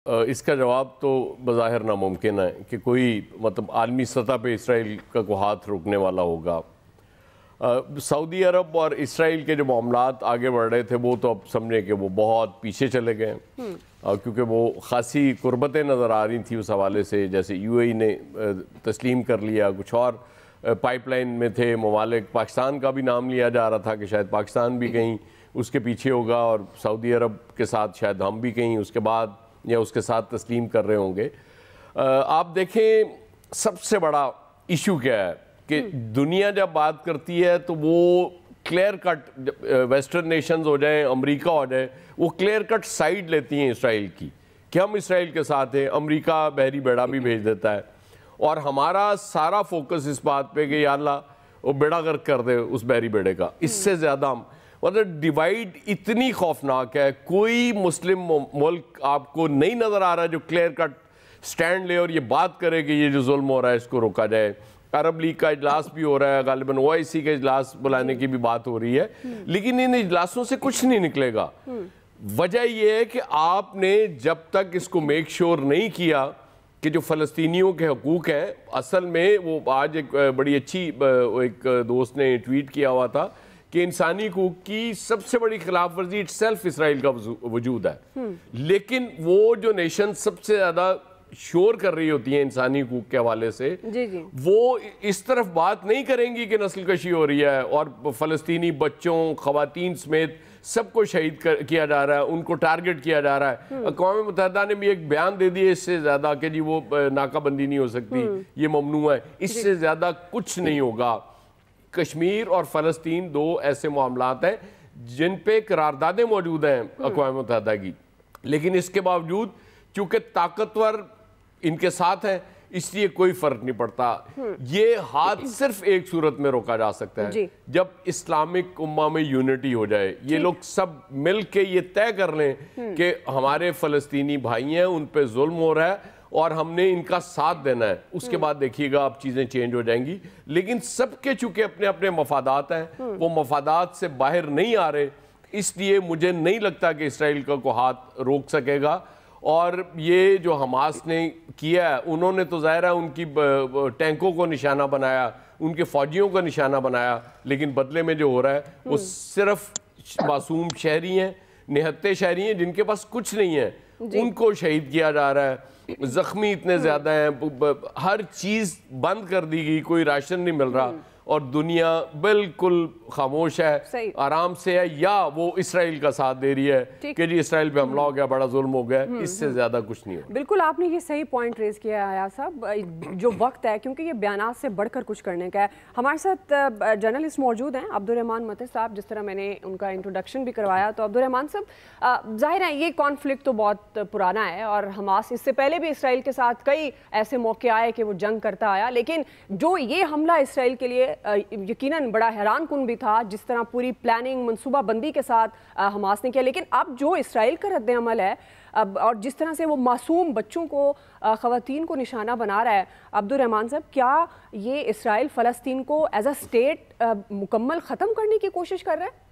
اس کا جواب تو بظاہر ناممکن ہے کہ کوئی مطلب عالمی سطح پہ اسرائیل کا کوئی ہاتھ روکنے والا ہوگا۔ سعودی عرب اور اسرائیل کے جو معاملات آگے بڑھ رہے تھے وہ تو اب سمجھیں کہ وہ بہت پیچھے چلے گئے، کیونکہ وہ خاصی قربتیں نظر آ رہی تھیں اس حوالے سے، جیسے یو اے ای نے تسلیم کر لیا، کچھ اور پائپ لائن میں تھے ممالک، پاکستان کا بھی نام لیا جا رہا تھا کہ شاید پاکستان بھی کہیں اس کے پیچھے ہوگا اور سعودی عرب کے ساتھ شاید ہم بھی کہیں اس کے بعد یا اس کے ساتھ تسلیم کر رہے ہوں گے۔ آپ دیکھیں سب سے بڑا ایشو کیا ہے کہ دنیا جب بات کرتی ہے تو وہ کلیئر کٹ، ویسٹرن نیشنز ہو جائیں، امریکہ ہو جائے، وہ کلیئر کٹ سائیڈ لیتی ہیں اسرائیل کی کہ ہم اسرائیل کے ساتھ ہیں۔ امریکہ بحری بیڑا بھی بھیج دیتا ہے اور ہمارا سارا فوکس اس بات پہ کہ یا اللہ وہ بیڑا غرق کر دے اس بحری بیڑے کا۔ اس سے زیادہ ہم مطلب ڈیوائیڈ اتنی خوفناک ہے، کوئی مسلم ملک آپ کو نہیں نظر آ رہا ہے جو کلیئر کٹ سٹینڈ لے اور یہ بات کرے کہ یہ جو ظلم ہو رہا ہے اس کو روکا جائے۔ عرب لیگ کا اجلاس بھی ہو رہا ہے، غالباً OIC کے اجلاس بلانے کی بھی بات ہو رہی ہے، لیکن ان اجلاسوں سے کچھ نہیں نکلے گا۔ وجہ یہ ہے کہ آپ نے جب تک اس کو میک شور نہیں کیا کہ جو فلسطینیوں کے حقوق ہیں، اصل میں وہ آج ایک بڑی اچھی ایک دوست نے ٹویٹ کیا ہوا تھا کہ انسانی حقوق کی سب سے بڑی خلاف ورزی اٹ سیلف اسرائیل کا وجود ہے، لیکن وہ جو نیشن سب سے زیادہ شور کر رہی ہوتی ہیں انسانی حقوق کے حوالے سے، وہ اس طرف بات نہیں کریں گی کہ نسل کشی ہو رہی ہے اور فلسطینی بچوں، خواتین سمیت سب کو شہید کیا جا رہا ہے، ان کو ٹارگٹ کیا جا رہا ہے۔ اقوام متحدہ نے بھی ایک بیان دے دیا اس سے زیادہ کہ جی وہ ناکہ بندی نہیں ہو سکتی، یہ ممنوع ہے، اس سے زیادہ کچھ نہیں ہوگا۔ کشمیر اور فلسطین دو ایسے معاملات ہیں جن پہ قراردادیں موجود ہیں اقوام متحدہ کی، لیکن اس کے باوجود چونکہ طاقتور ان کے ساتھ ہیں اس لیے کوئی فرق نہیں پڑتا۔ یہ ہاتھ صرف ایک صورت میں روکا جا سکتا ہے جب اسلامک امہ میں یونٹی ہو جائے، یہ لوگ سب مل کے یہ طے کر لیں کہ ہمارے فلسطینی بھائی ہیں، ان پہ ظلم ہو رہا ہے اور ہم نے ان کا ساتھ دینا ہے۔ اس کے بعد دیکھیے گا اب چیزیں چینج ہو جائیں گی، لیکن سب کے چونکہ اپنے اپنے مفادات ہیں، وہ مفادات سے باہر نہیں آ رہے، اس لیے مجھے نہیں لگتا کہ اسرائیل کا کوئی ہاتھ روک سکے گا۔ اور یہ جو حماس نے کیا ہے، انہوں نے تو ظاہر ہے ان کی ٹینکوں کو نشانہ بنایا، ان کے فوجیوں کا نشانہ بنایا، لیکن بدلے میں جو ہو رہا ہے وہ صرف معصوم شہری ہیں، نہتے شہری ہیں جن کے پاس کچھ نہیں ہے، ان کو شہید کیا جا رہا ہے، زخمی اتنے زیادہ ہیں، ہر چیز بند کر دی گئی، کوئی راشن نہیں مل رہا اور دنیا بالکل خاموش ہے، آرام سے ہے، یا وہ اسرائیل کا ساتھ دے رہی ہے کہ جی اسرائیل پہ حملہ ہو گیا، بڑا ظلم ہو گیا، اس سے زیادہ کچھ نہیں ہو۔ بالکل آپ نے یہ صحیح پوائنٹ ریز کیا ہے ایاز صاحب، جو وقت ہے کیونکہ یہ بیانات سے بڑھ کر کچھ کرنے کا ہے۔ ہمارے ساتھ جرنلسٹ موجود ہیں عبدالرحمان مطر صاحب، جس طرح میں نے ان کا انٹروڈکشن بھی کروایا، تو عبدالرحمان صاحب ظاہر ہے یہ کانفلکٹ تو بہت پرانا ہے اور حماس اس سے پہلے بھی اسرائیل کے ساتھ کئی ایسے موقع آئے کہ وہ جنگ کرتا آیا، لیکن جو یہ حملہ اسرائیل کے لیے یقیناً بڑا حیران کن بھی تھا، جس طرح پوری پلاننگ منصوبہ بندی کے ساتھ حماس نے کیا، لیکن اب جو اسرائیل کا رد عمل ہے اور جس طرح سے وہ معصوم بچوں کو، خواتین کو نشانہ بنا رہا ہے، عبدالرحمان صاحب کیا یہ اسرائیل فلسطین کو ایز اے اسٹیٹ مکمل ختم کرنے کی کوشش کر رہا ہے؟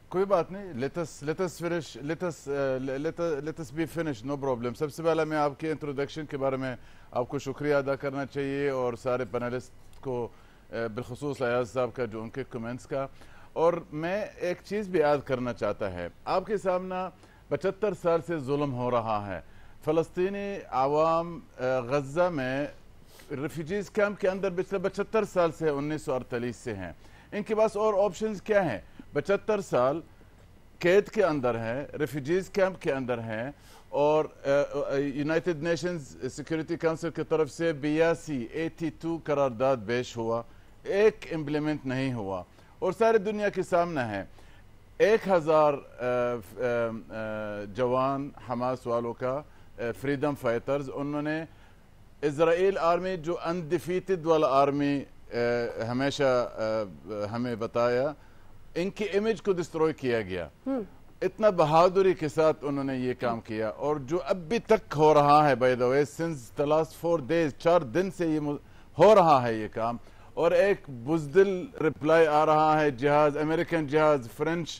کوئی بات نہیں، let us be finished, no problem۔ سب سے پہلے میں آپ کے انٹروڈکشن کے بارے میں آپ کو شکریہ ادا کرنا چاہیے اور سارے پینلسٹ کو، بالخصوص ایاز صاحب کا جو ان کے کمنٹس کا، اور میں ایک چیز بھی یاد کرنا چاہتا ہے، آپ کے سامنے 75 سال سے ظلم ہو رہا ہے، فلسطینی عوام غزہ میں ریفیوجیز کیمپ کے اندر پچھلے 75 سال سے 1948 سے ہیں، ان کے پاس اور آپشنز کیا ہیں؟ 75 سال قید کے اندر ہیں، ریفیوجیز کیمپ کے اندر ہیں، اور یونائٹڈ نیشنز سیکیورٹی کونسل کی طرف سے 82 قرارداد پیش ہوا، ایک امپلیمنٹ نہیں ہوا، اور سارے دنیا کے سامنے ہے 1000 جوان حماس والوں کا، فریڈم فائٹرز، انہوں نے اسرائیل آرمی جو انڈیفیٹڈ والا آرمی ہمیشہ ہمیں بتایا، ان کی امیج کو ڈسٹروائے کیا گیا، اتنا بہادری کے ساتھ انہوں نے یہ کام کیا، اور جو اب بھی تک ہو رہا ہے by the way since the last 4 days، 4 دن سے یہ ہو رہا ہے یہ کام، اور ایک بزدل رپلائی آ رہا ہے، جہاز، امریکن جہاز، فرنچ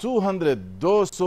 200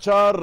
4